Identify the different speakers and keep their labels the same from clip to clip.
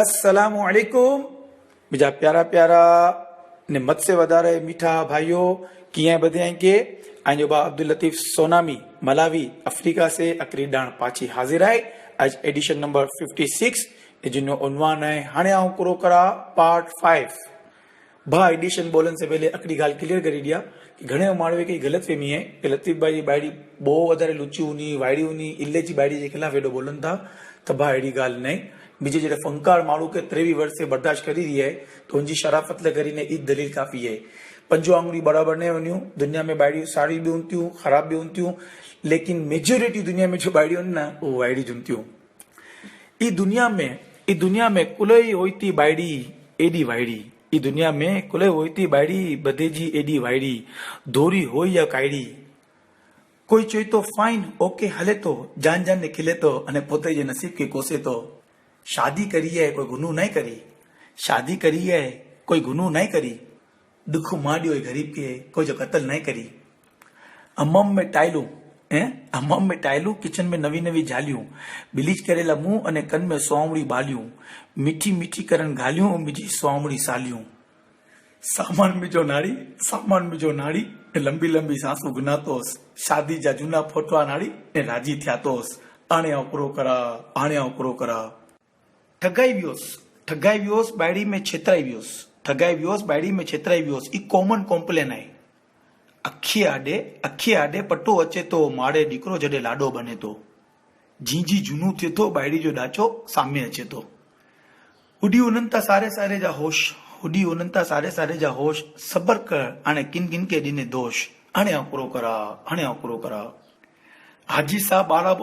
Speaker 1: अस्सलामु अलैकुम बीजा प्यारा प्यारा ने मत से वधारे मीठा भाइयों किए बधे हैं के आजो बा Abdul Latif tsunami Malawi Africa से अक्रीडान पाची हाजिर है आज एडिशन नंबर 56 जिनो उन्वान है हाने आऊं करो करा पार्ट 5 भा एडिशन बोलन से पहले अकड़ी गाल क्लियर करी दिया कि घणे मानवे की गलत फहमी है कि लतीफ भाई जी बाड़ी बहु वधारे लूची उनी वाड़ी उनी इल्ले जी बाड़ी के खिलाफ एडो बोलन था तो भा एडी गाल नहीं बीजे जड़े फंकार माण्हू के 23 वर्ष से बर्दाश्त करी रही है तो उनकी शराफत करीने ई दलील काफी है। पंजो आंगुरी बराबर ने वनियूं दुनिया में बाड़ियूं सारी भी हूंदियूं खराब भी हूंदियूं लेकिन मेजोरिटी दुनिया में जो बाड़ियूं ना वो वायड़ी जुंतियूं ई दुनिया में कुलई होती बाड़ी एडी वायड़ी ई दुनिया में कुलई होती बाड़ी बधेजी एडी वायड़ी दोरी हो या कायड़ी कोई चोई तो फाइन ओके हले तो जान जान ने खिले तो अने पोते जे नसीब के कोसे तो शादी करी है कोई गुनू नहीं करी शादी करी है कोई गुनू नहीं करी दुख माडियो गरीब के कोई जो कत्ल नहीं करी अमम में टाइलू किचन में नवी नवी झालियूं बिलीच करेला मुंह अने कन में सोमड़ी बालियूं मीठी मीठी करन घालियूं मिजी सोमड़ी सालियूं सामान में जो नाड़ी लंबी लंबी सांसू गुनातोस शादी जा जूना फोटवा नाड़ी ने राजी थियातोस आणे ओकरो करा ठगाई वियोस बाड़ी में छेतराई वियोस ई कॉमन कॉम्प्लेन है अखी आडे पट्टो अचे तो माड़े दीकरो जडे लाडो बने तो जीजी जूनू थे तो बाड़ी जो डाचो सामे अचे तो उडी उनंता सारे जा होश सबर कर आने किन के दिने दोष आने ओकरो करा हाजी साहब बाड़ा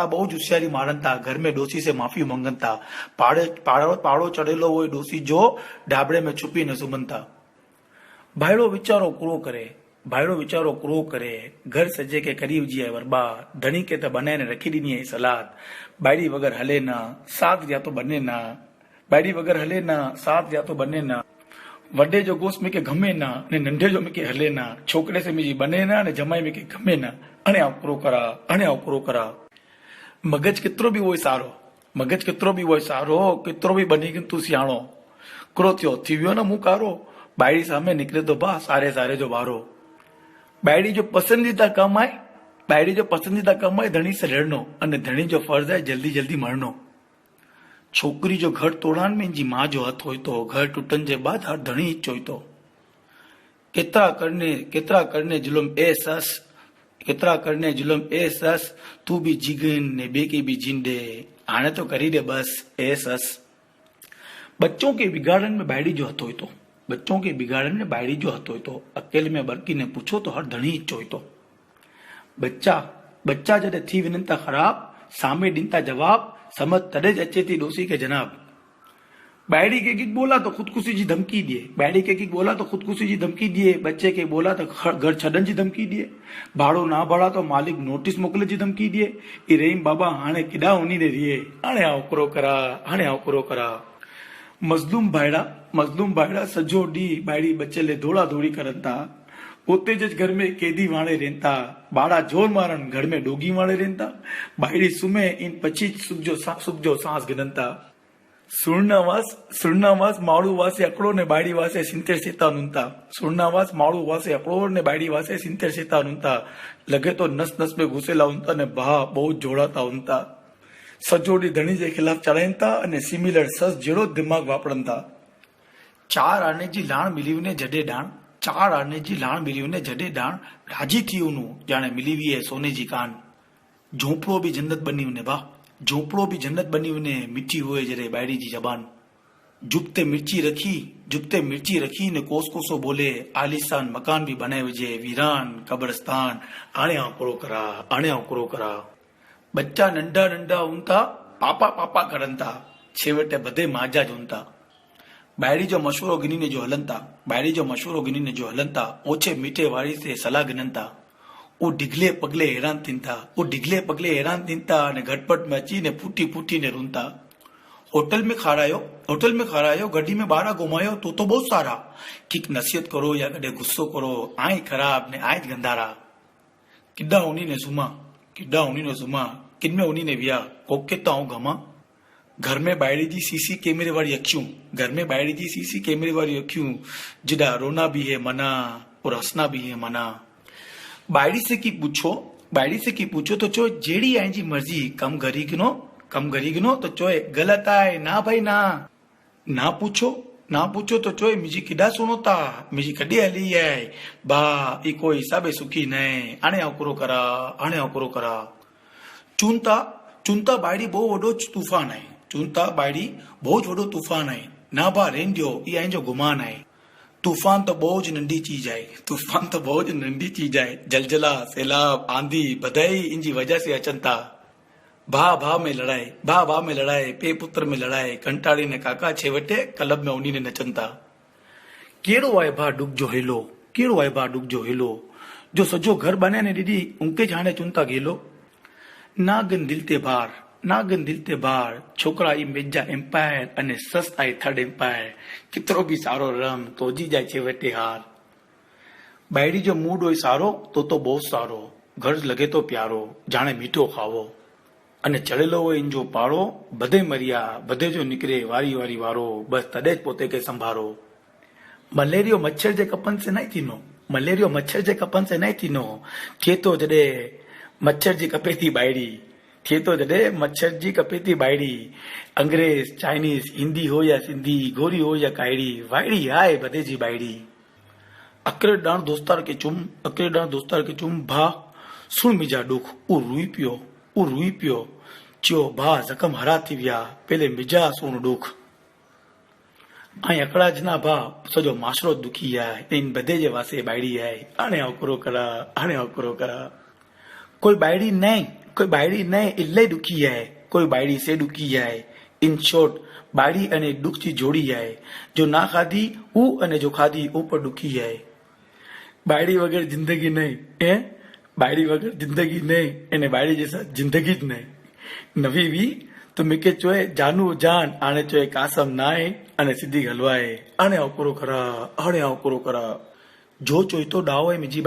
Speaker 1: बहु होशियारी मारनता घर में डोसी से माफी मंगनता पाड़ो चढ़ेलो वो डोसी जो ढाबड़े में छुपी न सुमनता भाईड़ो विचारो कुरो करे घर सजे के करीब जी है वरबा धनी के तो बने ने रखी दी है सलाद बाड़ी वगर हले ना साथ या तो बने ना वडे जो गोस में के घमे ना ने नंढे जो में के हले ना छोकरे से मिजी बने ना ने जमाई में के घमे ना अने ओकरो करा मगज कितरो भी वो सारो कितरो भी बनी कि तू सियाणो क्रोत्यो थी वियो ना मुंह कारो बायड़ी सामे निकले तो बा सारे जो वारो बायड़ी जो पसंदीदा कम है धनी से लड़नो अने धनी जो फर्ज है जल्दी जल्दी मरनो छोकरी जो घर तोड़ान में जी माँ जो हथ होई तो घर टूटन जे बाद हर धनी चोई तो केतरा करने जुलम ए सस तू भी जीगन ने बेकी भी जिंदे आने तो करी दे बस ए सस बच्चों के बिगाड़न में बायड़ी जो हथ होई तो अकेले में बरकी ने पूछो तो हर धनी चोई तो बच्चा जदे थी विनंता खराब सामे दिनता जवाब समझ तड़े ज अचे थी डोसी के जनाब बायड़ी के बोला तो खुदकुशी जी धमकी दिए बच्चे के बोला तो घर छडन जी धमकी दिए भाड़ो ना भरा तो मालिक नोटिस मोकले जी धमकी दिए ई रहीम बाबा हाणे किडा उनी ने रिए हाणे ओकरो करा मजलूम भाईड़ा सजो डी बायड़ी बच्चे ले दौड़ा दौड़ी करता पोते ज घर में कैदी वाणे रहता बाड़ा जोर मारन घर में डोगी वाणे रहता बायड़ी सुमे इन पची सुखजो सांस गिनता सुरनावास माड़ू वासे अकड़ो ने बायड़ी वासे 70 सेता नुंता लगे तो नस नस में घुसेला उनता ने बहा बहुत जोड़ाता उनता सजोड़ी धनी जे खिलाफ चढ़ाईता अने सिमिलर सस जेड़ो दिमाग वापरनता चार आने जी लाण मिलीवने जडे डाण राजी थी उनु जाने मिलीवी है सोने जी कान झोपड़ो भी जन्नत बनी उन्हें मिठी हुए जरे बायड़ी जी जबान जुपते मिर्ची रखी ने कोसो बोले आलिशान मकान भी बने वजे वीरान कब्रस्तान आणे ओकरो करा बच्चा नंढा उनता पापा करनता छेवटे बधे माजा जुनता बायड़ी जो मशहूरो गिनी ने जो हलनता ओछे मीठे वारी से सलाह गिनता वो डिगले पगले हैरान थींता ने घटपट में अची ने फूटी ने रूंता होटल में खारायो गड्डी में बारा घुमायो तो बहुत सारा किक नसीहत करो या कदे गुस्सो करो आई खराब ने आई गंदारा किड्डा उनी ने सुमा किनमें उनी ने विया कोके तो घमा घर में बायड़ी जी सीसी कैमरे वाली अखियूं, घर में बायड़ी जी सीसी कैमरे वाली अखियूं, जिदा रोना भी है मना और हंसना भी है मना। बायड़ी से की पूछो, बायड़ी से की पूछो तो चो जेड़ी आई जी मर्जी कम घरी गिनो तो चोए गलत आए ना भाई ना। ना पूछो तो चोए मिजी किडा सुनो ता, मिजी कडी हली है बा ई कोई हिसाबे सुखी नहीं, आने आकरो करा। चुनता बायड़ी बहु वडो तूफान है, चुनता बायड़ी बहुत वडो तूफान है, ना बा रेंडियो ई आइजो गुमान है। तूफान तो बहुत नंढी चीज है, जलजला सैलाब आंधी बधाई इनजी वजह से अचन था। भा में लड़ाई, पे पुत्र में लड़ाई, कंटाड़ी ने काका छेवटे क्लब में उन्हीं ने नचन था। केड़ो आए भा डुक जो हेलो, जो सजो घर बने ने दीदी उनके जाने चुनता गेलो। नागन दिल ते बार, छोकरा ई मेजा एम्पायर अने सस आई थर्ड एम्पायर, कितरो भी सारो रम तो जी जाए छेवटे हार। बायड़ी जो मूड होय सारो तो बहुत सारो, घर लगे तो प्यारो, जाने मीठो खावो। अने चढ़ेलो हो इंजो पाड़ो, बधे मरिया बधे जो निकरे वारी वारो, बस तदे ज पोते के संभारो। मलेरियो मच्छर जे कपन से नहीं थीनो, थे तो जडे मच्छर जी कपे थी बायड़ी, अंग्रेज चाइनीज हिंदी हो या सिंधी, गोरी हो या कायड़ी, वायड़ी आए बधे जी बायड़ी। अकरे डाण दोस्तार के चुम भा सुन मिजा दुख उ रुई पियो चियो भा जखम हरा थी विया पहले मिजा सुन दुख। आई अकड़ा जना भा सजो माशरो दुखी है, इन बधे जे वासे बायड़ी है, आने अकरो करा। कोई बायड़ी नहीं इल्ले दुखी है, कोई बायड़ी से दुखी है। इन शॉर्ट बायड़ी अने दुख की जोड़ी है, जो ना खाधी ऊ अने जो खाधी ऊ पर दुखी है। बायड़ी वगैरह जिंदगी नहीं एने बायड़ी जैसा जिंदगी ज नहीं। नवी वी तो मिके चोए जानू जान, आने चोए कासम नाए अने सीधी हलवाए, आने अकरो करा। जो चोई तो डाव है मिजी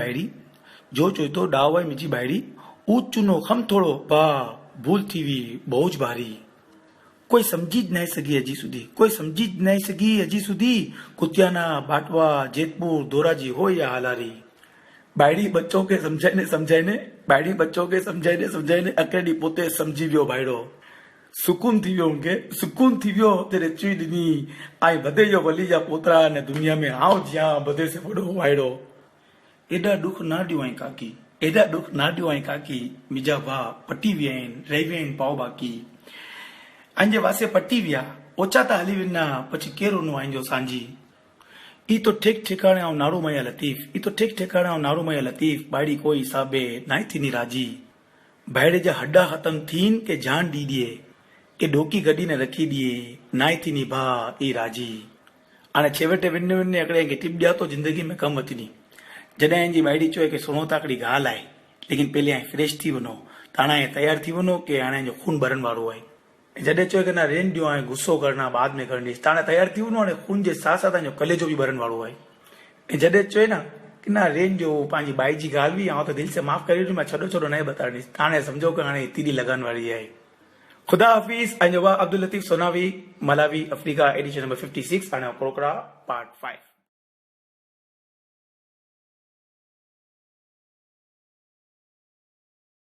Speaker 1: बायड़ी, ऊ चुनो खम थोड़ो बा भूल थी वी बहुत भारी। कोई समझी ज नहीं सगी हजी सुधी, कुतियाना बाटवा जेतपुर धोराजी हो या हालारी। बायड़ी बच्चों के समझाइने अकेडी पोते समझी वियो बायड़ो। सुकून थी वियो तेरे चुई दिनी, आई बधे जो वली जा पोतरा ने दुनिया में आओ ज्या बधे से बड़ो वायड़ो। एडा दुख ना दियो आई काकी, मिजा भा पटी वियन रही वियन पाओ बाकी। अंजे वासे पटी विया ओचा ता हली विना, पछी केरो नो आंजो सांजी। ई तो ठीक ठिकाणे आऊं नारू मया लतीफ, बायड़ी कोई हिसाबे नाई थी नी राजी। बायड़े जा हड्डा खत्म थीन के जान दी दिए, के डोकी गडी ने रखी दिए, नाई थी नी भा ई राजी। आने छेवटे विन्ने अकड़े के टिप दिया तो जिंदगी में कम अती नी। जॾहिं जी बायड़ी चोए के सुनो ताकड़ी गाल आए, लेकिन पहले आई फ्रेश थी वनो, ताना ये तैयार थी वनो के हाणे जो खून भरन वारो है। जॾहिं चोए के ना रेन दियो आहे गुस्सो करना बाद में करनी, ताने तैयार थी वनो, हाणे खून जे साथ साथ जो कलेजो भी भरन वारो है। जॾहिं चोए ना कि ना रेन जो पांजी बाई जी गाल भी आऊं तो दिल से माफ करी, मैं छोड़ो नहीं बतानी, ताने समझो कि हाणे तीदी लगन वाली है। खुदा हाफिज। Abdul Latif Sonavi, Malawi, Africa, edition number 56, part 5।